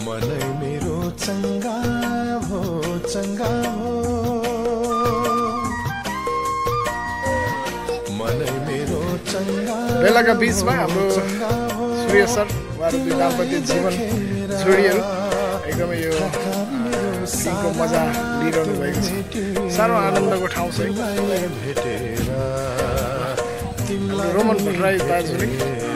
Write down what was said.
मनै मेरो चंगा हो मनै मेरो चंगा बेलाका बीचमा हाम्रो सूर्य सर उहाँहरू दाम्पत्य जीवन जोडिहरू एकदमै यो दिनको मजा लिइरहनु भएको छ साह्रो आनन्दको ठाउँ छ रोमन भट्टराई दाजुले